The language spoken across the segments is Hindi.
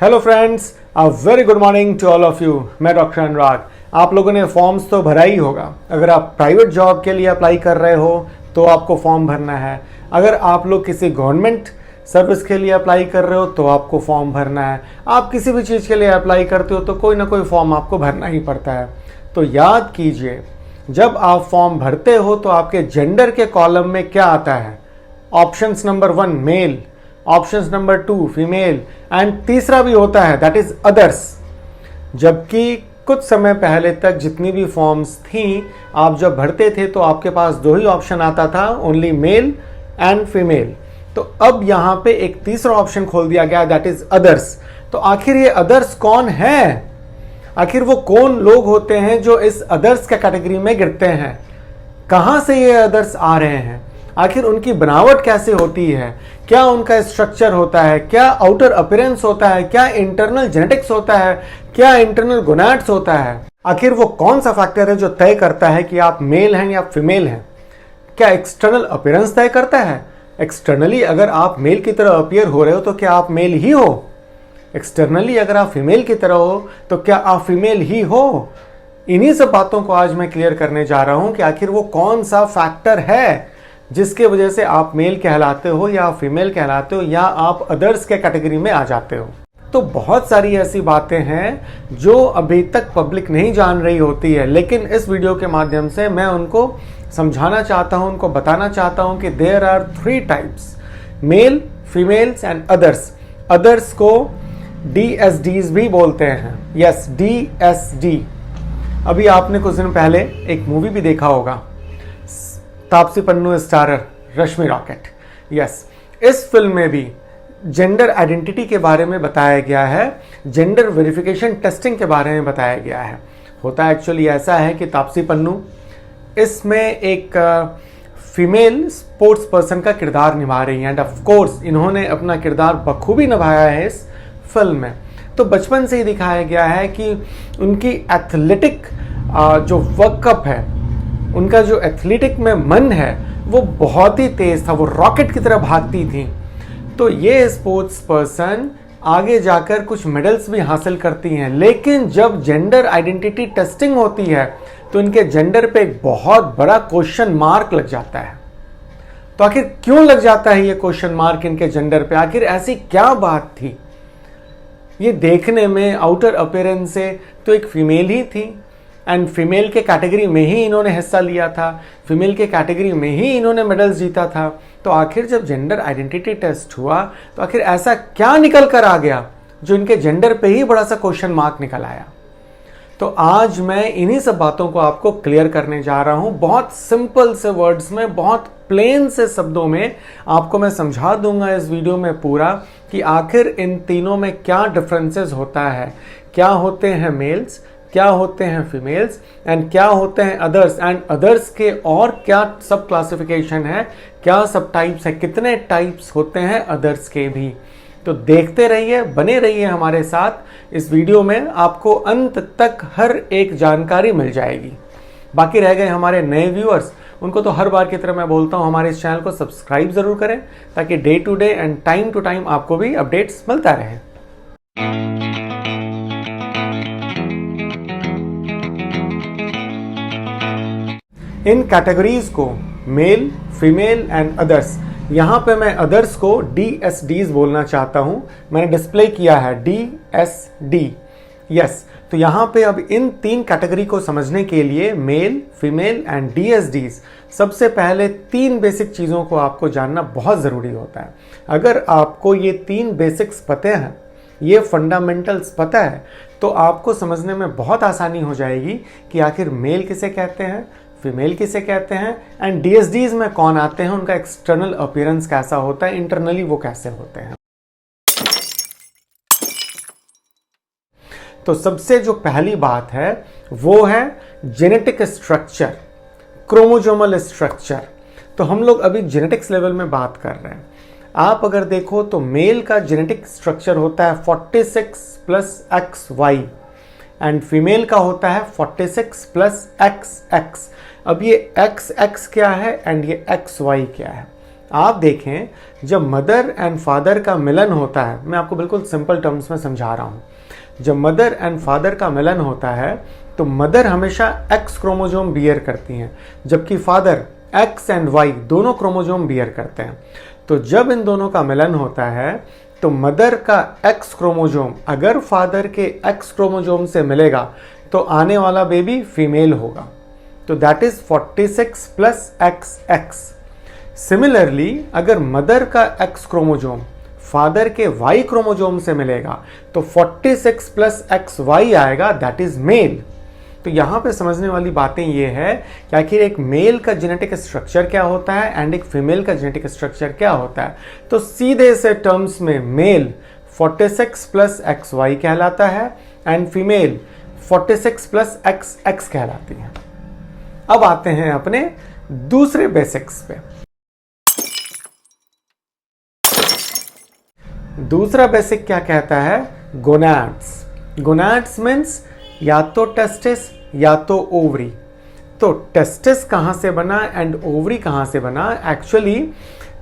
Hello friends, a very good morning to all of you. मैं डॉक्टर अनुराग। आप लोगों ने फॉर्म्स तो भरा ही होगा। अगर आप प्राइवेट जॉब के लिए अप्लाई कर रहे हो तो आपको फॉर्म भरना है। अगर आप लोग किसी गवर्नमेंट सर्विस के लिए अप्लाई कर रहे हो तो आपको फॉर्म भरना है। आप किसी भी चीज़ के लिए अप्लाई करते हो तो कोई ना कोई फॉर्म आपको भरना ही पड़ता है। तो याद कीजिए, जब आप फॉर्म भरते हो तो आपके जेंडर के कॉलम में क्या आता है? Options number 1 male, options number 2 female and तीसरा भी होता है, दैट इज अदर्स। जबकि कुछ समय पहले तक जितनी भी फॉर्म्स थी, आप जब भरते थे तो आपके पास दो ही ऑप्शन आता था, ओनली मेल एंड फीमेल। तो अब यहां पे एक तीसरा ऑप्शन खोल दिया गया, दैट इज अदर्स। तो आखिर ये अदर्स कौन है? आखिर वो कौन लोग होते हैं जो इस अदर्स के कैटेगरी में गिरते हैं? कहां से ये अदर्स आ रहे हैं? आखिर उनकी बनावट कैसे होती है? क्या उनका स्ट्रक्चर होता है? क्या आउटर अपीयरेंस होता है? क्या इंटरनल जेनेटिक्स होता है? क्या इंटरनल गोनाड्स होता है? आखिर वो कौन सा फैक्टर है जो तय करता है कि आप मेल हैं या फीमेल हैं? क्या एक्सटर्नल अपीयरेंस तय करता है? एक्सटर्नली अगर आप मेल की तरह अपीयर हो रहे हो तो क्या आप मेल ही हो? एक्सटर्नली अगर आप फीमेल की तरह हो तो क्या आप फीमेल ही हो? इन्हीं सब बातों को आज मैं क्लियर करने जा रहा हूं कि आखिर वो कौन सा फैक्टर है जिसके वजह से आप मेल कहलाते हो या फीमेल कहलाते हो या आप अदर्स के कैटेगरी में आ जाते हो। तो बहुत सारी ऐसी बातें हैं जो अभी तक पब्लिक नहीं जान रही होती है, लेकिन इस वीडियो के माध्यम से मैं उनको समझाना चाहता हूं, उनको बताना चाहता हूं कि there are 3 types, male, females and others. Others को DSDs भी बोलते हैं। Yes, DSD। अभी आपने कुछ दिन पहले एक मूवी भी देखा होगा, तापसी पन्नू स्टारर रश्मि रॉकेट। यस, इस फिल्म में भी जेंडर आइडेंटिटी के बारे में बताया गया है, जेंडर वेरिफिकेशन टेस्टिंग के बारे में बताया गया है। होता एक्चुअली ऐसा है कि तापसी पन्नू इसमें एक फीमेल स्पोर्ट्स पर्सन का किरदार निभा रही हैं एंड ऑफ कोर्स इन्होंने अपना किरदार बखूबी निभाया है इस फिल्म में। तो बचपन से ही दिखाया गया है कि उनकी एथलेटिक जो वर्कअप है, उनका जो एथलेटिक में मन है वो बहुत ही तेज था, वो रॉकेट की तरह भागती थी। तो ये स्पोर्ट्स पर्सन आगे जाकर कुछ मेडल्स भी हासिल करती हैं, लेकिन जब जेंडर आइडेंटिटी टेस्टिंग होती है तो इनके जेंडर पे एक बहुत बड़ा क्वेश्चन मार्क लग जाता है। तो आखिर क्यों लग जाता है ये क्वेश्चन मार्क इनके जेंडर पे? आखिर ऐसी क्या बात थी? ये देखने में आउटर अपीयरेंस से तो एक फीमेल ही थी एंड फीमेल के कैटेगरी में ही इन्होंने हिस्सा लिया था, फीमेल के कैटेगरी में ही इन्होंने मेडल्स जीता था। तो आखिर जब जेंडर आइडेंटिटी टेस्ट हुआ तो आखिर ऐसा क्या निकल कर आ गया जो इनके जेंडर पे ही बड़ा सा क्वेश्चन मार्क निकल आया? तो आज मैं इन्हीं सब बातों को आपको क्लियर करने जा रहा हूं। बहुत सिंपल से वर्ड्स में, बहुत प्लेन से शब्दों में आपको मैं समझा दूंगा इस वीडियो में पूरा कि आखिर इन तीनों में क्या डिफरेंसेस होता है, क्या होते हैं मेल्स, क्या होते हैं फीमेल्स एंड क्या होते हैं अदर्स, एंड अदर्स के और क्या सब क्लासिफिकेशन है, क्या सब टाइप्स है, कितने टाइप्स होते हैं अदर्स के भी। तो देखते रहिए, बने रहिए हमारे साथ। इस वीडियो में आपको अंत तक हर एक जानकारी मिल जाएगी। बाकी रह गए हमारे नए व्यूअर्स, उनको तो हर बार की तरह मैं बोलता हूं हमारे इस चैनल को सब्सक्राइब जरूर करें ताकि day to day and time to time आपको भी अपडेट्स मिलता रहे। इन कैटेगरीज को मेल, फीमेल एंड अदर्स, यहां पे मैं अदर्स को DSDs बोलना चाहता हूं। मैंने डिस्प्ले किया है DSD। यस, तो यहां पे अब इन 3 कैटेगरी को समझने के लिए मेल, फीमेल एंड DSDs, सबसे पहले 3 बेसिक चीज़ों को आपको जानना बहुत ज़रूरी होता है। अगर आपको ये 3 बेसिक्स पते हैं, ये फंडामेंटल्स पता है, तो आपको समझने में बहुत आसानी हो जाएगी कि आखिर मेल किसे कहते हैं, फीमेल किसे कहते हैं एंड DSDs में कौन आते हैं, उनका एक्सटर्नल अपीयरेंस कैसा होता है, इंटरनली वो कैसे होते हैं। तो सबसे जो पहली बात है वो है जेनेटिक स्ट्रक्चर, क्रोमोसोमल स्ट्रक्चर। तो हम लोग अभी जेनेटिक्स लेवल में बात कर रहे हैं। आप अगर देखो तो मेल का जेनेटिक स्ट्रक्चर होता है 46 + XY एंड फीमेल का होता है 46 + XX। अब ये XX क्या है एंड ये XY क्या है? आप देखें, जब मदर एंड फादर का मिलन होता है, मैं आपको बिल्कुल सिंपल टर्म्स में समझा रहा हूँ, जब मदर एंड फादर का मिलन होता है तो मदर हमेशा एक्स क्रोमोजोम बियर करती हैं, जबकि फादर एक्स एंड वाई दोनों क्रोमोजोम बियर करते हैं। तो जब इन दोनों का मिलन होता है तो मदर का एक्स क्रोमोजोम अगर फादर के एक्स क्रोमोजोम से मिलेगा तो आने वाला बेबी फीमेल होगा। तो that is 46 plus XX। Similarly अगर मदर का एक्स क्रोमोजोम फादर के वाई क्रोमोजोम से मिलेगा तो 46 प्लस XY आएगा, दैट इज मेल। तो यहां पे समझने वाली बातें ये है कि आखिर एक मेल का जेनेटिक स्ट्रक्चर क्या होता है एंड एक फीमेल का जेनेटिक स्ट्रक्चर क्या होता है। तो सीधे से टर्म्स में मेल 46 प्लस XY कहलाता है एंड फीमेल 46 प्लस XX कहलाती है। अब आते हैं अपने दूसरे बेसिक्स पे। दूसरा बेसिक क्या कहता है? गोनाड्स। गोनाड्स मीन्स या तो टेस्टिस या तो ओवरी। तो टेस्टिस कहाँ से बना एंड ओवरी कहाँ से बना? एक्चुअली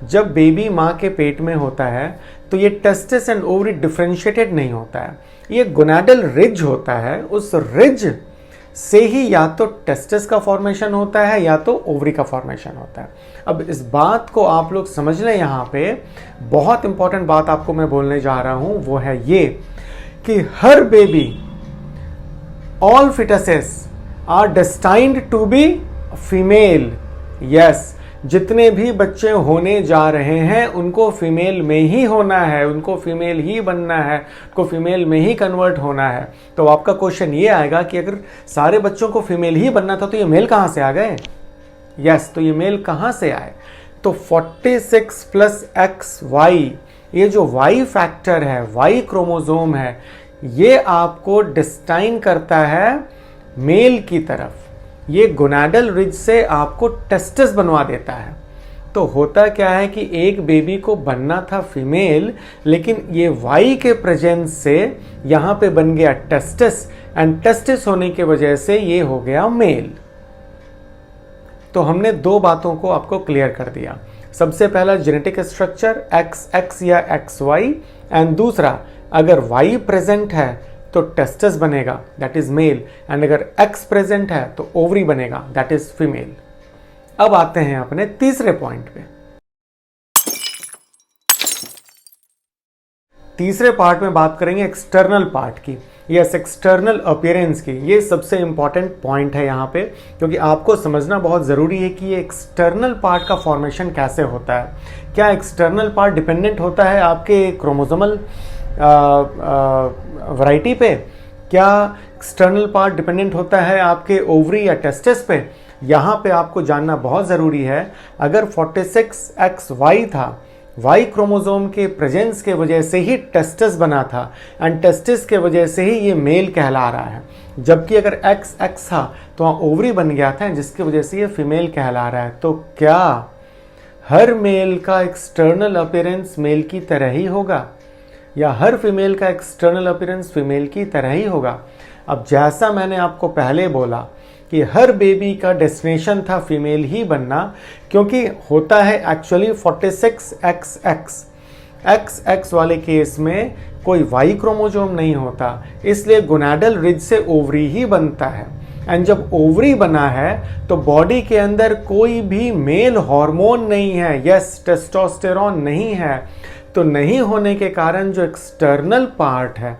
जब बेबी माँ के पेट में होता है तो ये टेस्टिस एंड ओवरी डिफरेंशिएटेड नहीं होता है, ये गोनाडल रिज होता है। उस रिज से ही या तो टेस्टिस का फॉर्मेशन होता है या तो ओवरी का फॉर्मेशन होता है। अब इस बात को आप लोग समझ लें, यहाँ पे बहुत इंपॉर्टेंट बात आपको मैं बोलने जा रहा हूँ, वो है ये कि हर baby, all fetuses are destined to be female। yes, जितने भी बच्चे होने जा रहे हैं उनको फीमेल में ही होना है, उनको फीमेल ही बनना है, उनको फीमेल में ही कन्वर्ट होना है। तो आपका क्वेश्चन ये आएगा कि अगर सारे बच्चों को फीमेल ही बनना था तो ये मेल कहाँ से आ गए? यस, तो ये मेल कहाँ से आए? तो 46 प्लस XY, ये जो Y फैक्टर है, Y क्रोमोजोम है, ये आपको डिस्टाइन करता है मेल की तरफ। ये गोनाडल रिज से आपको टेस्टिस बनवा देता है। तो होता क्या है कि एक बेबी को बनना था फीमेल, लेकिन ये वाई के प्रेजेंस से यहाँ पे बन गया टेस्टिस एंड टेस्टिस होने की वजह से ये हो गया मेल। तो हमने दो बातों को आपको क्लियर कर दिया। सबसे पहला जेनेटिक स्ट्रक्चर XX या XY, एंड दूसरा अगर Y प्रेजेंट है तो टेस्टिस बनेगा, दैट इज मेल, एंड अगर X प्रेजेंट है तो ओवरी बनेगा, दैट इज फीमेल। अब आते हैं अपने तीसरे पॉइंट पे। तीसरे पार्ट में बात करेंगे एक्सटर्नल पार्ट की, यस, एक्सटर्नल अपीयरेंस की। ये सबसे इंपॉर्टेंट पॉइंट है यहाँ पे, क्योंकि आपको समझना बहुत ज़रूरी है कि ये एक्सटर्नल पार्ट का फॉर्मेशन कैसे होता है। क्या एक्सटर्नल पार्ट डिपेंडेंट होता है आपके क्रोमोसोमल वैरायटी पे? क्या एक्सटर्नल पार्ट डिपेंडेंट होता है आपके ओवरी या टेस्टिस पे? यहाँ पे आपको जानना बहुत ज़रूरी है। अगर 46XY था, वाई क्रोमोसोम के प्रेजेंस के वजह से ही टेस्टिस बना था एंड टेस्टिस के वजह से ही ये मेल कहला रहा है, जबकि अगर XX था तो वहाँ ओवरी बन गया था जिसकी वजह से ये फीमेल कहला रहा है। तो क्या हर मेल का एक्सटर्नल अपीयरेंस मेल की तरह ही होगा या हर फीमेल का एक्सटर्नल अपीयरेंस फीमेल की तरह ही होगा? अब जैसा मैंने आपको पहले बोला कि हर बेबी का डेस्टिनेशन था फीमेल ही बनना, क्योंकि होता है एक्चुअली 46XX। XX वाले केस में कोई वाई क्रोमोजोम नहीं होता, इसलिए गोनाडल रिज से ओवरी ही बनता है। एंड जब ओवरी बना है तो बॉडी के अंदर कोई भी मेल हार्मोन नहीं है, यस, टेस्टोस्टेरोन नहीं है। तो नहीं होने के कारण जो एक्सटर्नल पार्ट है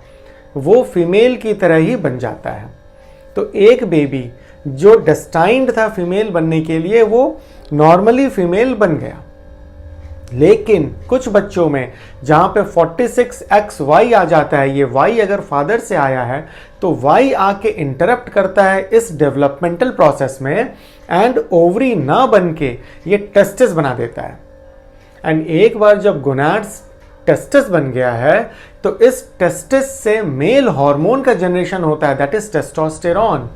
वो फीमेल की तरह ही बन जाता है। तो एक बेबी जो डेस्टाइंड था फीमेल बनने के लिए वो नॉर्मली फीमेल बन गया, लेकिन कुछ बच्चों में जहां पे 46XY आ जाता है, ये Y अगर फादर से आया है तो Y आके इंटरप्ट करता है इस डेवलपमेंटल प्रोसेस में एंड ओवरी ना बन के ये टेस्टिस बना देता है। एंड एक बार जब गोनाड्स टेस्टिस बन गया है तो इस टेस्टिस से मेल हार्मोन का जनरेशन होता है, दैट इज टेस्टोस्टेरोन।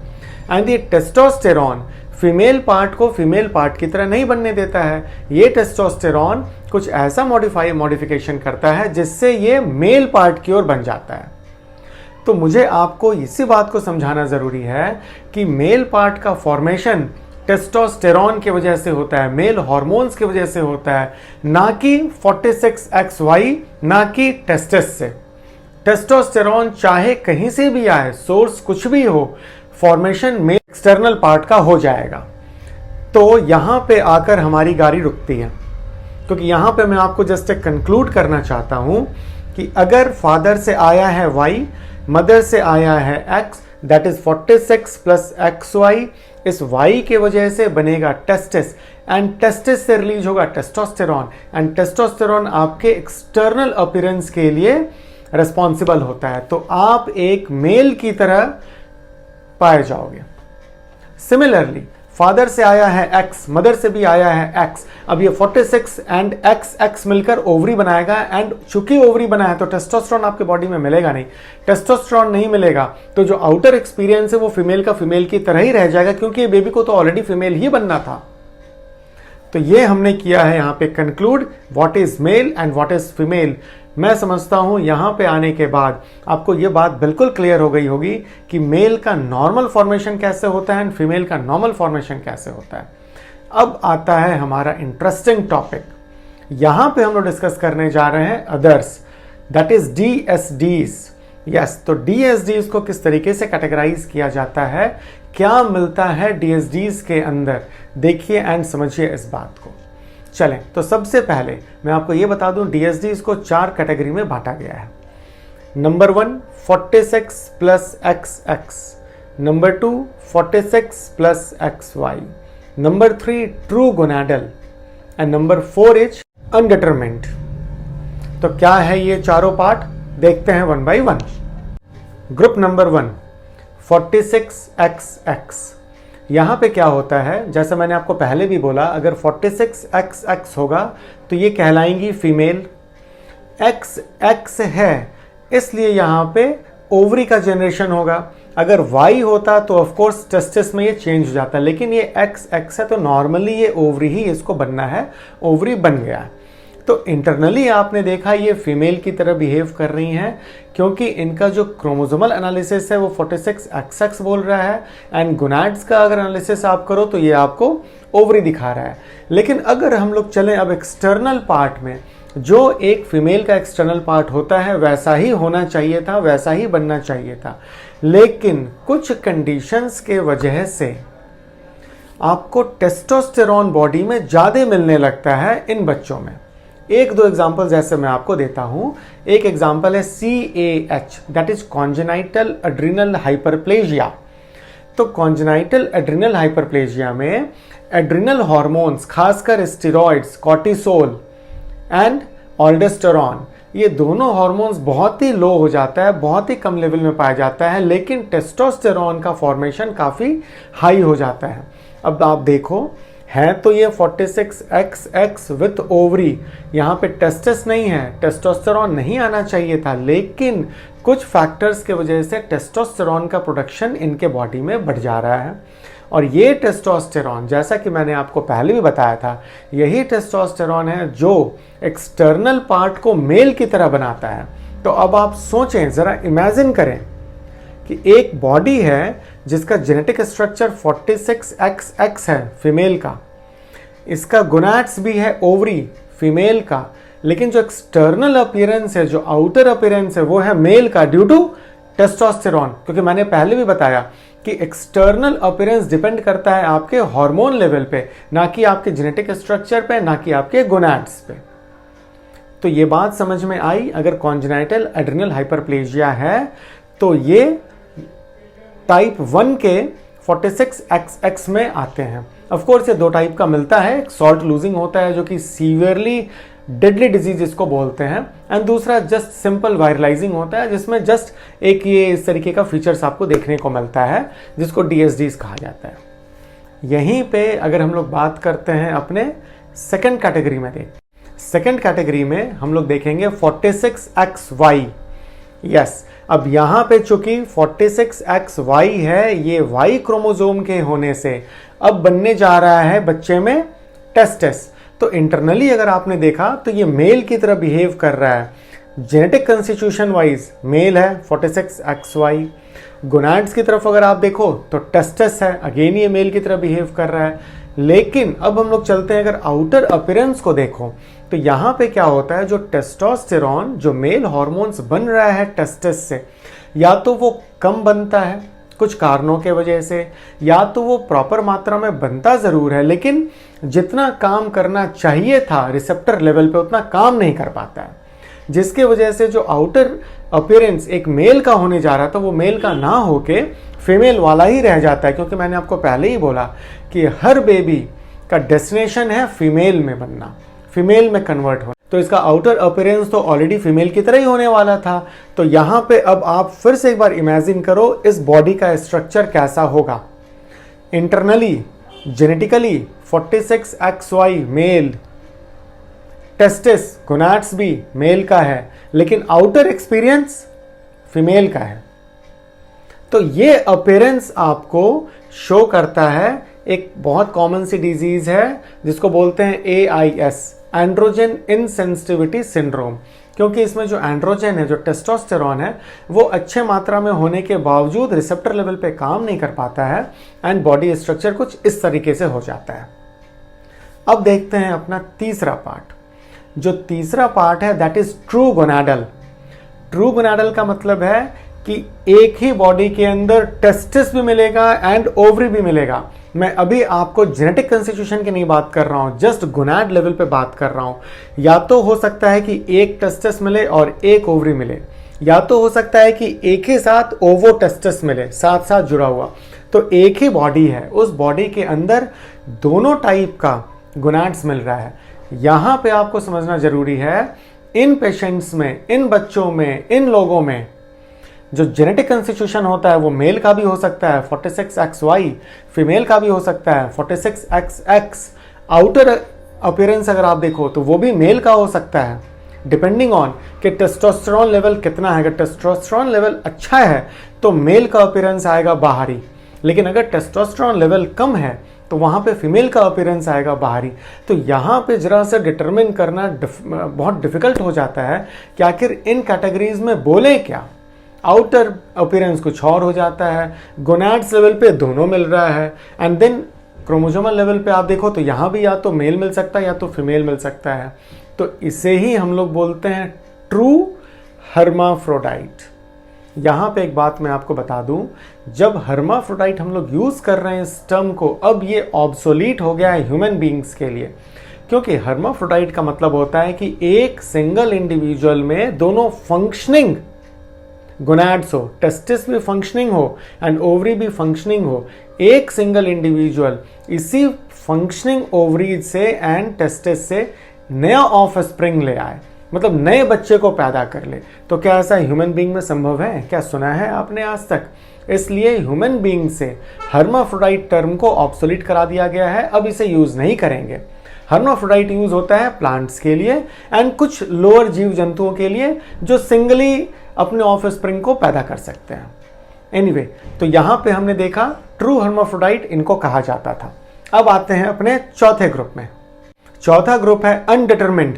एंड ये टेस्टोस्टेरोन फीमेल पार्ट को फीमेल पार्ट की तरह नहीं बनने देता है, ये टेस्टोस्टेरोन कुछ ऐसा मॉडिफिकेशन करता है जिससे ये मेल पार्ट की ओर बन जाता है। तो मुझे आपको इसी बात को समझाना ज़रूरी है कि मेल पार्ट का फॉर्मेशन टेस्टोस्टेरॉन की वजह से होता है, मेल हार्मोन्स की वजह से होता है, ना कि 46XY, ना कि टेस्टिस से। टेस्टोस्टेरॉन चाहे कहीं से भी आए, सोर्स कुछ भी हो, फॉर्मेशन में एक्सटर्नल पार्ट का हो जाएगा। तो यहां पे आकर हमारी गाड़ी रुकती है, क्योंकि यहां पे मैं आपको जस्ट एक कंक्लूड करना चाहता हूं कि अगर फादर से आया है Y, मदर से आया है X, that is 46 plus XY, इस Y के वजह से बनेगा टेस्टिस, एंड टेस्टिस से रिलीज होगा टेस्टोस्टेरॉन, एंड टेस्टोस्टेरॉन आपके एक्सटर्नल अपीयरेंस के लिए रिस्पॉन्सिबल होता है। तो आप एक मेल की तरह पाए जाओगे। सिमिलरली फादर से आया है X, मदर से भी आया है X, अब ये 46 एंड XX मिलकर ओवरी बनाएगा, एंड चूंकि ओवरी बना है तो टेस्टोस्टेरॉन आपके बॉडी में मिलेगा नहीं। टेस्टोस्टेरॉन नहीं मिलेगा तो जो आउटर एक्सपीरियंस है वो फीमेल का फीमेल की तरह ही रह जाएगा, क्योंकि बेबी को तो ऑलरेडी फीमेल ही बनना था। तो ये हमने किया है यहाँ पे conclude what is male and what is female. मैं समझता हूं यहां पे आने के बाद आपको ये बात बिल्कुल क्लियर हो गई होगी कि मेल का नॉर्मल फॉर्मेशन कैसे होता है एंड फीमेल का नॉर्मल फॉर्मेशन कैसे होता है। अब आता है हमारा इंटरेस्टिंग टॉपिक। यहां पे हम लोग डिस्कस करने जा रहे हैं others, that is DSDs। Yes, तो DSDs को किस तरीके से कैटेगराइज किया जाता है, क्या मिलता है DSDs के अंदर, देखिए एंड समझिए इस बात को। चलें, तो सबसे पहले मैं आपको यह बता दूं DSDs को 4 कैटेगरी में बांटा गया है। Number 1 46 plus XX, number 2 46 plus XY, number 3 true gonadal, and number 4 is undetermined. तो क्या है ये चारों पार्ट, देखते हैं one by one. Group number 1 46XX, यहां पे क्या होता है, जैसे मैंने आपको पहले भी बोला, अगर 46XX होगा तो ये कहलाएंगी फीमेल। XX है इसलिए यहां पे ओवरी का जनरेशन होगा। अगर Y होता तो ऑफ कोर्स टेस्टिस में ये चेंज हो जाता है, लेकिन ये XX है तो नॉर्मली ये ओवरी ही इसको बनना है, ओवरी बन गया है। तो इंटरनली आपने देखा ये फीमेल की तरह बिहेव कर रही हैं, क्योंकि इनका जो क्रोमोसोमल एनालिसिस है वो 46XX बोल रहा है, एंड गोनाड्स का अगर एनालिसिस आप करो तो ये आपको ओवरी दिखा रहा है। लेकिन अगर हम लोग चलें अब एक्सटर्नल पार्ट में, जो एक फीमेल का एक्सटर्नल पार्ट होता है वैसा ही होना चाहिए था, वैसा ही बनना चाहिए था, लेकिन कुछ कंडीशंस के वजह से आपको टेस्टोस्टेरॉन बॉडी में ज्यादा मिलने लगता है इन बच्चों में। एक दो एग्जाम्पल जैसे मैं आपको देता हूं। एक एग्जाम्पल है CAH, that is congenital adrenal hyperplasia. तो कॉन्जेनाइटल एड्रिनल हाइपरप्लेजिया में एड्रिनल हार्मोन्स, खासकर स्टेरॉइड्स, कॉर्टिसोल एंड ऑल्डोस्टेरॉन, ये दोनों हार्मोन्स बहुत ही लो हो जाता है, बहुत ही कम लेवल में पाया जाता है, लेकिन टेस्टोस्टेरॉन का फॉर्मेशन काफी हाई हो जाता है। अब आप देखो, है तो ये 46XX विथ ओवरी, यहाँ पे टेस्टिस नहीं है, टेस्टोस्टेरॉन नहीं आना चाहिए था, लेकिन कुछ फैक्टर्स के वजह से टेस्टोस्टेरॉन का प्रोडक्शन इनके बॉडी में बढ़ जा रहा है। और ये टेस्टोस्टेरॉन, जैसा कि मैंने आपको पहले भी बताया था, यही टेस्टोस्टेरॉन है जो एक्सटर्नल पार्ट को मेल की तरह बनाता है। तो अब आप सोचें, जरा इमेजिन करें कि एक बॉडी है जिसका जेनेटिक स्ट्रक्चर 46XX है फीमेल का, इसका गोनाड्स भी है ओवरी फीमेल का, लेकिन जो एक्सटर्नल अपीयरेंस है, जो आउटर अपीयरेंस है, वो है मेल का ड्यू टू टेस्टोस्टेरॉन। क्योंकि मैंने पहले भी बताया कि एक्सटर्नल अपीयरेंस डिपेंड करता है आपके हार्मोन लेवल पे, ना कि आपके जेनेटिक स्ट्रक्चर पे, ना कि आपके गोनाड्स पे। तो ये बात समझ में आई। अगर कॉन्जेनाइटल एड्रिनल हाइपरप्लेजिया है तो ये टाइप 1 के 46XX में आते हैं। ऑफ कोर्स ये 2 टाइप का मिलता है, एक सॉल्ट लूजिंग होता है जो कि सीवियरली डेडली डिजीज इसको बोलते हैं, एंड दूसरा जस्ट सिंपल वायरलाइजिंग होता है, जिसमें जस्ट एक ये इस तरीके का फीचर्स आपको देखने को मिलता है, जिसको DSDs कहा जाता है। यहीं पे अगर हम लोग बात करते हैं अपने सेकंड कैटेगरी में, सेकंड कैटेगरी में हम लोग देखेंगे 46XY। यस, अब यहां पे चूंकि 46XY है, ये Y क्रोमोसोम के होने से अब बनने जा रहा है बच्चे में टेस्टिस। तो इंटरनली अगर आपने देखा तो ये मेल की तरह बिहेव कर रहा है। जेनेटिक कंस्टिट्यूशन वाइज मेल है 46XY। गोनाड्स की तरफ अगर आप देखो तो टेस्टस है, अगेन ये मेल की तरह बिहेव कर रहा है। लेकिन अब हम लोग चलते हैं, अगर आउटर अपीयरेंस को देखो तो यहाँ पे क्या होता है, जो टेस्टोस्टेरॉन जो मेल हार्मोन्स बन रहा है टेस्टस से, या तो वो कम बनता है कुछ कारणों के वजह से, या तो वो प्रॉपर मात्रा में बनता ज़रूर है लेकिन जितना काम करना चाहिए था रिसेप्टर लेवल पे उतना काम नहीं कर पाता है, जिसके वजह से जो आउटर अपीयरेंस एक मेल का होने जा रहा था वो मेल का ना होके फीमेल वाला ही रह जाता है। क्योंकि मैंने आपको पहले ही बोला कि हर बेबी का डेस्टिनेशन है फीमेल में बनना, फीमेल में कन्वर्ट होना। तो इसका आउटर अपीयरेंस तो ऑलरेडी फीमेल की तरह ही होने वाला था। तो यहाँ पे अब आप फिर से एक बार इमेजिन करो इस बॉडी का स्ट्रक्चर कैसा होगा। Internally genetically 46XY male, testis gonads भी मेल का है, लेकिन आउटर एक्सपीरियंस फीमेल का है। तो ये अपीयरेंस आपको शो करता है एक बहुत कॉमन सी डिजीज है जिसको बोलते हैं AIS, एंड्रोजन इनसेंसिटिविटी सिंड्रोम। क्योंकि इसमें जो एंड्रोजन है, जो टेस्टोस्टेरॉन है, वो अच्छे मात्रा में होने के बावजूद रिसेप्टर लेवल पे काम नहीं कर पाता है एंड बॉडी स्ट्रक्चर कुछ इस तरीके से हो जाता है। अब देखते हैं अपना तीसरा पार्ट। जो तीसरा पार्ट है that is true gonadal. True gonadal का मतलब है कि एक ही बॉडी के अंदर टेस्टिस भी मिलेगा एंड ओवरी भी मिलेगा। मैं अभी आपको जेनेटिक कंस्टिट्यूशन की नहीं बात कर रहा हूं, जस्ट गोनाड लेवल पे बात कर रहा हूं। या तो हो सकता है कि एक टेस्टिस मिले और एक ओवरी मिले, या तो हो सकता है कि एक ही साथ ओवो टेस्टिस मिले साथ साथ जुड़ा हुआ। तो एक ही बॉडी है, उस बॉडी के अंदर दोनों टाइप का गोनाड्स मिल रहा है। यहां पे आपको समझना जरूरी है, इन पेशेंट्स में, इन बच्चों में, इन लोगों में जो जेनेटिक कंस्टिट्यूशन होता है वो मेल का भी हो सकता है 46XY, फीमेल का भी हो सकता है 46XX। आउटर अपीयरेंस अगर आप देखो तो वो भी मेल का हो सकता है, डिपेंडिंग ऑन कि टेस्टोस्टेरोन लेवल कितना है। अगर टेस्टोस्टेरोन लेवल अच्छा है तो मेल का अपीयरेंस आएगा बाहरी, लेकिन अगर टेस्टोस्टेरोन लेवल कम है तो वहाँ पे फीमेल का अपीयरेंस आएगा बाहरी। तो यहाँ पे जरा से डिटरमिन करना बहुत डिफिकल्ट हो जाता है कि आखिर इन कैटेगरीज में बोले क्या। आउटर अपीयरेंस कुछ और हो जाता है, गोनाड्स लेवल पे दोनों मिल रहा है, एंड देन क्रोमोसोमल लेवल पे आप देखो तो यहाँ भी या तो मेल मिल सकता है या तो फीमेल मिल सकता है। तो इसे ही हम लोग बोलते हैं ट्रू हर्माफ्रोडाइट। यहाँ पे एक बात मैं आपको बता दूं, जब हर्माफ्रोडाइट हम लोग यूज कर रहे हैं इस टर्म को, अब ये ऑब्सोलीट हो गया है ह्यूमन बींग्स के लिए। क्योंकि हर्माफ्रोडाइट का मतलब होता है कि एक सिंगल इंडिविजुअल में दोनों फंक्शनिंग गोनाड्स हो, टेस्टिस भी फंक्शनिंग हो एंड ओवरी भी फंक्शनिंग हो। एक सिंगल इंडिविजुअल इसी फंक्शनिंग ओवरीज से एंड टेस्टिस से नया ऑफ स्प्रिंग ले आए, मतलब नए बच्चे को पैदा कर ले। तो क्या ऐसा ह्यूमन बीइंग में संभव है? क्या सुना है आपने आज तक? इसलिए ह्यूमन बीइंग से हर्माफ्रोडाइट टर्म को ऑब्सोलीट करा दिया गया है, अब इसे यूज नहीं करेंगे। हर्माफ्रोडाइट यूज होता है प्लांट्स के लिए एंड कुछ लोअर जीव जंतुओं के लिए जो सिंगली अपने ऑफ स्प्रिंग को पैदा कर सकते हैं। एनीवे, तो यहां पे हमने देखा ट्रू हर्माफ्रोडाइट इनको कहा जाता था। अब आते हैं अपने चौथे ग्रुप में। चौथा ग्रुप है अनडिटरमिन्ड।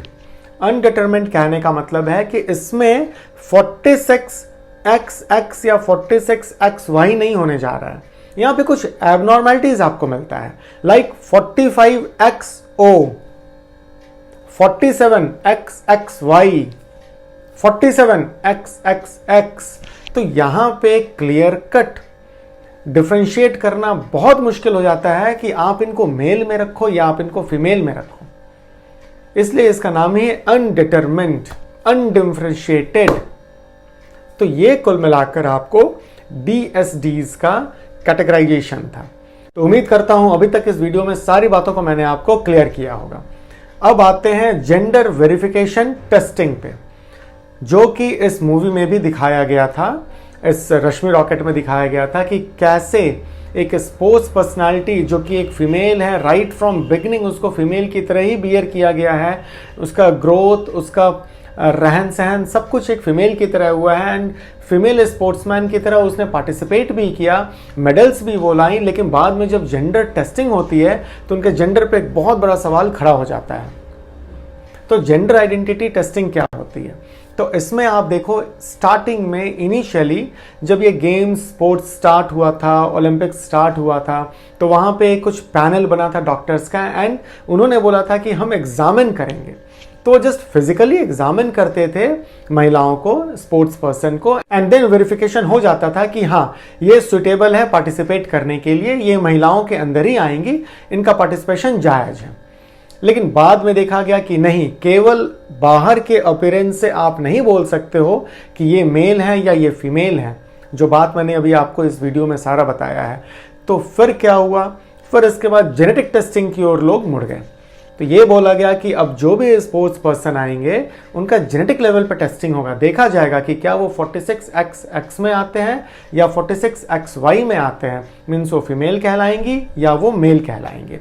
अनडिटरमिन्ड कहने का मतलब है कि इसमें 46XX या 46XY नहीं होने जा रहा है। यहां पे कुछ एबनॉर्मैलिटीज आपको मिलता है, लाइक 45XO, 47XXY, 47XXX। तो यहां पे क्लियर कट डिफरेंशिएट करना बहुत मुश्किल हो जाता है कि आप इनको मेल में रखो या आप इनको फीमेल में रखो। इसलिए इसका नाम ही अनडिटरमिन्ड, अनडिफरेंशिएटेड। तो ये कुल मिलाकर आपको DSDs का कैटेगराइजेशन था। तो उम्मीद करता हूं अभी तक इस वीडियो में सारी बातों को मैंने आपको क्लियर किया होगा। अब आते हैं जेंडर वेरिफिकेशन टेस्टिंग पे, जो कि इस मूवी में भी दिखाया गया था, इस रश्मि रॉकेट में दिखाया गया था कि कैसे एक स्पोर्ट्स पर्सनालिटी जो कि एक फीमेल है, राइट फ्रॉम बिगिनिंग उसको फीमेल की तरह ही बियर किया गया है। उसका ग्रोथ, उसका रहन सहन सब कुछ एक फीमेल की तरह हुआ है एंड फीमेल स्पोर्ट्समैन की तरह उसने पार्टिसिपेट भी किया, मेडल्स भी वो लाई। लेकिन बाद में जब जेंडर टेस्टिंग होती है तो उनके जेंडर पे एक बहुत बड़ा सवाल खड़ा हो जाता है। तो जेंडर आइडेंटिटी टेस्टिंग क्या होती है? तो इसमें आप देखो स्टार्टिंग में इनिशियली जब ये गेम्स स्पोर्ट्स स्टार्ट हुआ था, ओलंपिक्स स्टार्ट हुआ था, तो वहाँ पे कुछ पैनल बना था डॉक्टर्स का एंड उन्होंने बोला था कि हम एग्जामिन करेंगे। तो जस्ट फिजिकली एग्जामिन करते थे महिलाओं को, स्पोर्ट्स पर्सन को, एंड देन वेरिफिकेशन हो जाता था कि हाँ ये सुटेबल है पार्टिसिपेट करने के लिए, ये महिलाओं के अंदर ही आएंगी, इनका पार्टिसिपेशन जायज़ है। लेकिन बाद में देखा गया कि नहीं, केवल बाहर के अपीयरेंस से आप नहीं बोल सकते हो कि ये मेल है या ये फीमेल है, जो बात मैंने अभी आपको इस वीडियो में सारा बताया है। तो फिर क्या हुआ, फिर इसके बाद जेनेटिक टेस्टिंग की ओर लोग मुड़ गए। तो ये बोला गया कि अब जो भी स्पोर्ट्स पर्सन आएंगे उनका जेनेटिक लेवल पर टेस्टिंग होगा, देखा जाएगा कि क्या वो 46XX में आते हैं या 46XY में आते हैं, मीन्स वो फीमेल कहलाएंगी या वो मेल कहलाएंगे।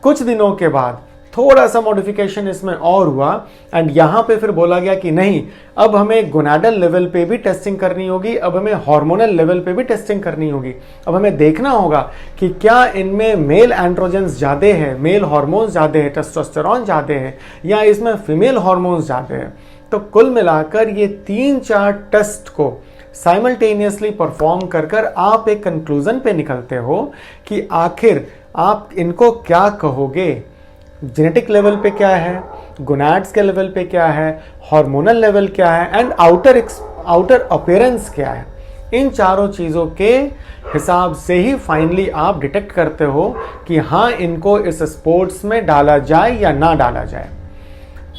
कुछ दिनों के बाद थोड़ा सा मॉडिफिकेशन इसमें और हुआ एंड यहाँ पे फिर बोला गया कि नहीं, अब हमें गोनाडल लेवल पे भी टेस्टिंग करनी होगी, अब हमें हार्मोनल लेवल पे भी टेस्टिंग करनी होगी। अब हमें देखना होगा कि क्या इनमें मेल एंड्रोजेंस ज़्यादा है, मेल हार्मोन्स ज़्यादा है, टेस्टोस्टेरोन ज़्यादा है, या इसमें फीमेल हार्मोन्स ज़्यादा है। तो कुल मिलाकर ये 3-4 टेस्ट को साइमल्टेनियसली परफॉर्म कर कर आप एक कंक्लूजन पे निकलते हो कि आखिर आप इनको क्या कहोगे, जेनेटिक लेवल पे क्या है, गोनाड्स के लेवल पे क्या है, हार्मोनल लेवल क्या है एंड आउटर अपीयरेंस क्या है। इन चारों चीज़ों के हिसाब से ही फाइनली आप डिटेक्ट करते हो कि हाँ इनको इस स्पोर्ट्स में डाला जाए या ना डाला जाए।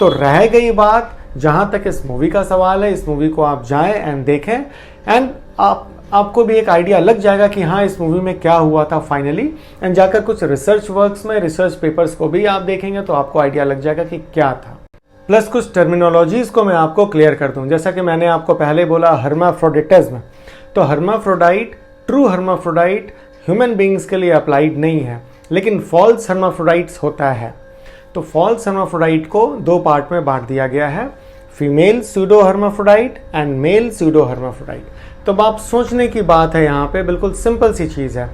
तो रह गई बात जहाँ तक इस मूवी का सवाल है, इस मूवी को आप जाएं एंड देखें एंड आपको भी एक आइडिया लग जाएगा कि हाँ इस मूवी में क्या हुआ था फाइनली, एंड जाकर कुछ रिसर्च वर्क्स में, रिसर्च पेपर्स को भी आप देखेंगे तो आपको आइडिया लग जाएगा कि क्या था। प्लस कुछ टर्मिनोलॉजीज को मैं आपको क्लियर कर दूं। जैसा कि मैंने आपको पहले बोला हर्माफ्रोडिटिज्म, तो hermaphrodite, true hermaphrodite human beings के लिए अप्लाइड नहीं है, लेकिन फॉल्स हर्माफ्रोडाइट्स होता है। तो फॉल्स हर्माफ्रोडाइट को 2 पार्ट में बांट दिया गया है, female pseudo hermaphrodite and male pseudo hermaphrodite. तो आप सोचने की बात है, यहाँ पे बिल्कुल सिंपल सी चीज़ है।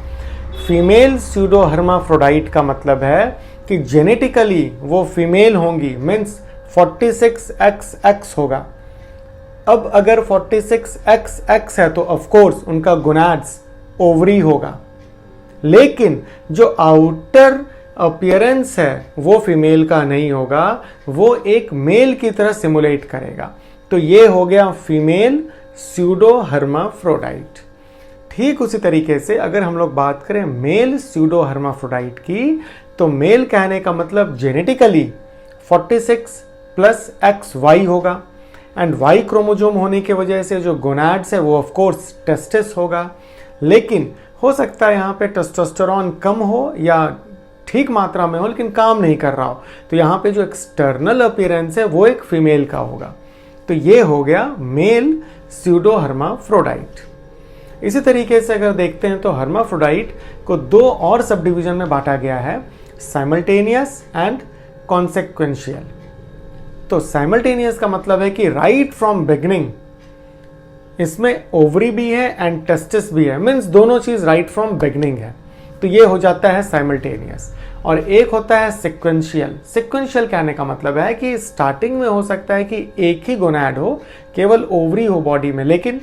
फीमेल स्यूडो हर्माफ्रोडाइट का मतलब है कि जेनेटिकली वो फीमेल होंगी, मीन्स 46XX होगा। अब अगर 46XX है तो ऑफ कोर्स उनका गोनाड्स ओवरी होगा, लेकिन जो आउटर अपीयरेंस है वो फीमेल का नहीं होगा, वो एक मेल की तरह सिमुलेट करेगा। तो ये हो गया फीमेल स्यूडो हर्माफ्रोडाइट। ठीक उसी तरीके से अगर हम लोग बात करें मेल स्यूडो हर्माफ्रोडाइट की, तो मेल कहने का मतलब जेनेटिकली 46+XY होगा एंड Y क्रोमोजोम होने की वजह से जो गोनाड्स है वो ऑफ कोर्स टेस्टिस होगा। लेकिन हो सकता है यहाँ पे टेस्टोस्टेरोन कम हो या ठीक मात्रा में हो लेकिन काम नहीं कर रहा हो, तो यहाँ पे जो एक्सटर्नल अपीयरेंस है वो एक फीमेल का होगा। तो ये हो गया मेल स्यूडो हर्माफ्रोडाइट। इसी तरीके से अगर देखते हैं तो हर्माफ्रोडाइट को 2 और सब डिवीजन में बांटा गया है, साइमल्टेनियस एंड कॉन्सेक्वेंशियल। तो साइमल्टेनियस का मतलब है कि राइट फ्रॉम बिगिनिंग इसमें ओवरी भी है एंड टेस्टिस भी है, मीन्स दोनों चीज राइट फ्रॉम बिगिनिंग है, तो ये हो जाता है साइमल्टेनियस। और एक होता है सिक्वेंशियल। सिक्वेंशियल कहने का मतलब है कि स्टार्टिंग में हो सकता है कि एक ही गोनाड हो, केवल ओवरी हो बॉडी में, लेकिन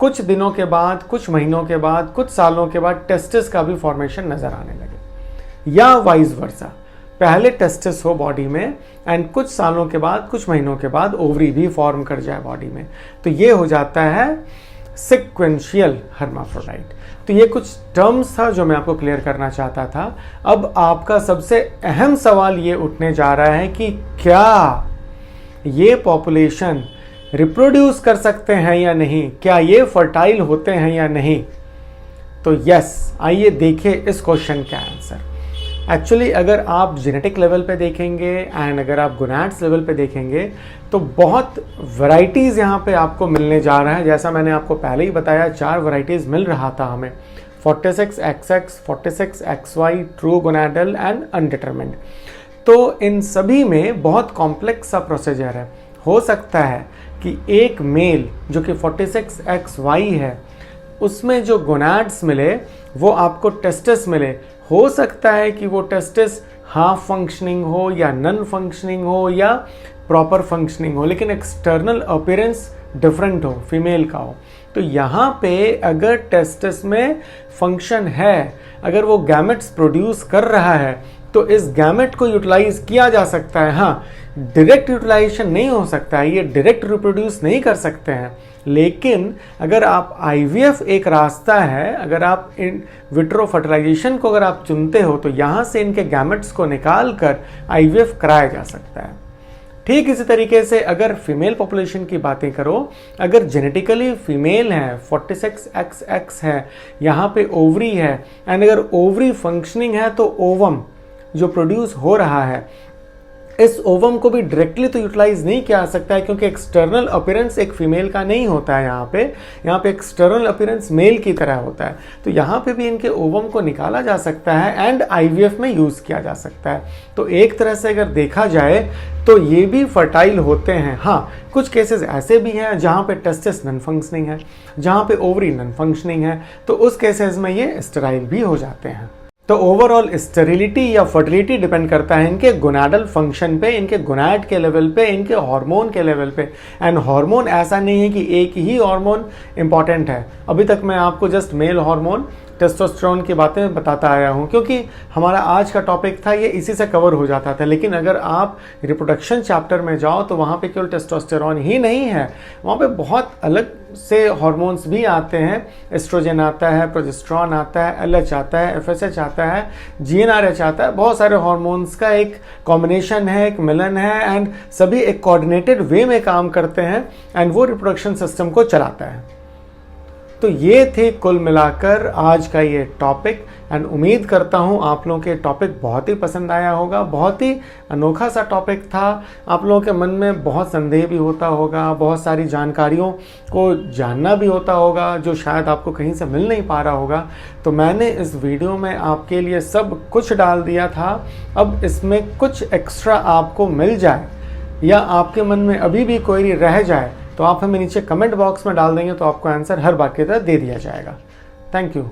कुछ दिनों के बाद, कुछ महीनों के बाद, कुछ सालों के बाद टेस्टिस का भी फॉर्मेशन नजर आने लगे, या वाइस वर्सा, पहले टेस्टिस हो बॉडी में एंड कुछ सालों के बाद, कुछ महीनों के बाद ओवरी भी फॉर्म कर जाए बॉडी में, तो ये हो जाता है सिक्वेंशियल हर्माफ्रोडाइट। तो ये कुछ टर्म्स था जो मैं आपको क्लियर करना चाहता था। अब आपका सबसे अहम सवाल ये उठने जा रहा है कि क्या ये पॉपुलेशन रिप्रोड्यूस कर सकते हैं या नहीं, क्या ये फर्टाइल होते हैं या नहीं। तो यस, आइए देखिए इस क्वेश्चन का आंसर। एक्चुअली अगर आप जेनेटिक लेवल पे देखेंगे एंड अगर आप गोनाड्स लेवल पे देखेंगे तो बहुत वैरायटीज़ यहाँ पे आपको मिलने जा रहा है। जैसा मैंने आपको पहले ही बताया, 4 वैरायटीज़ मिल रहा था हमें, 46XX, 46XY, true gonadal and अनडिटरमिन्ड। तो इन सभी में बहुत कॉम्प्लेक्स सा प्रोसीजर है। हो सकता है कि एक मेल जो कि 46XY है उसमें जो गोनाड्स मिले वो आपको टेस्टिस मिले। हो सकता है कि वो टेस्टिस हाफ फंक्शनिंग हो या नॉन फंक्शनिंग हो या प्रॉपर फंक्शनिंग हो, लेकिन एक्सटर्नल अपीयरेंस डिफरेंट हो, फीमेल का हो। तो यहाँ पे अगर टेस्टिस में फंक्शन है, अगर वो गैमेट्स प्रोड्यूस कर रहा है, तो इस गैमेट को यूटिलाइज किया जा सकता है। हाँ, डायरेक्ट यूटिलाइजेशन नहीं हो सकता है, ये डायरेक्ट रिप्रोड्यूस नहीं कर सकते हैं, लेकिन अगर आप आईवीएफ एक रास्ता है, अगर आप इन विट्रो फर्टिलाइजेशन को अगर आप चुनते हो, तो यहाँ से इनके गैमेट्स को निकाल कर आईवीएफ कराया जा सकता है। ठीक इसी तरीके से अगर फीमेल पॉपुलेशन की बातें करो, अगर जेनेटिकली फीमेल है, 46XX है, यहाँ पे ओवरी है, एंड अगर ओवरी फंक्शनिंग है, तो ओवम जो प्रोड्यूस हो रहा है, इस ओवम को भी डायरेक्टली तो यूटिलाइज नहीं किया जा सकता है, क्योंकि एक्सटर्नल अपीयरेंस एक फीमेल का नहीं होता है। यहाँ पे एक्सटर्नल अपीयरेंस मेल की तरह होता है। तो यहाँ पे भी इनके ओवम को निकाला जा सकता है एंड आईवीएफ में यूज किया जा सकता है। तो एक तरह से अगर देखा जाए तो ये भी फर्टाइल होते हैं। हाँ, कुछ केसेस ऐसे भी हैं जहाँ पे टेस्टिस नॉन फंक्शनिंग है, जहाँ पे ओवरी नॉन फंक्शनिंग है, तो उस केसेस में ये स्टेराइल भी हो जाते हैं। तो ओवरऑल स्टेरिलिटी या फर्टिलिटी डिपेंड करता है इनके गोनाडल फंक्शन पे, इनके गोनाड के लेवल पे, इनके हार्मोन के लेवल पे। एंड हार्मोन ऐसा नहीं है कि एक ही हार्मोन इंपॉर्टेंट है। अभी तक मैं आपको जस्ट मेल हार्मोन टेस्टोस्टेरोन की बातें बताता आया हूँ, क्योंकि हमारा आज का टॉपिक था ये, इसी से कवर हो जाता था। लेकिन अगर आप रिप्रोडक्शन चैप्टर में जाओ तो वहाँ पे केवल टेस्टोस्टेरोन ही नहीं है, वहाँ पे बहुत अलग से हार्मोन्स भी आते हैं। एस्ट्रोजन आता है, प्रोजेस्टेरॉन आता है, एलएच आता है, एफएसएच आता है, जीएनआरएच आता है। बहुत सारे हार्मोन्स का एक कॉम्बिनेशन है, एक मिलन है, एंड सभी एक कोऑर्डिनेटेड वे में काम करते हैं एंड वो रिप्रोडक्शन सिस्टम को चलाता है। तो ये थे कुल मिलाकर आज का ये टॉपिक, एंड उम्मीद करता हूँ आप लोगों के टॉपिक बहुत ही पसंद आया होगा। बहुत ही अनोखा सा टॉपिक था। आप लोगों के मन में बहुत संदेह भी होता होगा, बहुत सारी जानकारियों को जानना भी होता होगा जो शायद आपको कहीं से मिल नहीं पा रहा होगा। तो मैंने इस वीडियो में आपके लिए सब कुछ डाल दिया था। अब इसमें कुछ एक्स्ट्रा आपको मिल जाए या आपके मन में अभी भी कोई रह जाए तो आप हमें नीचे कमेंट बॉक्स में डाल देंगे, तो आपको आंसर हर बार की तरह दे दिया जाएगा। Thank you.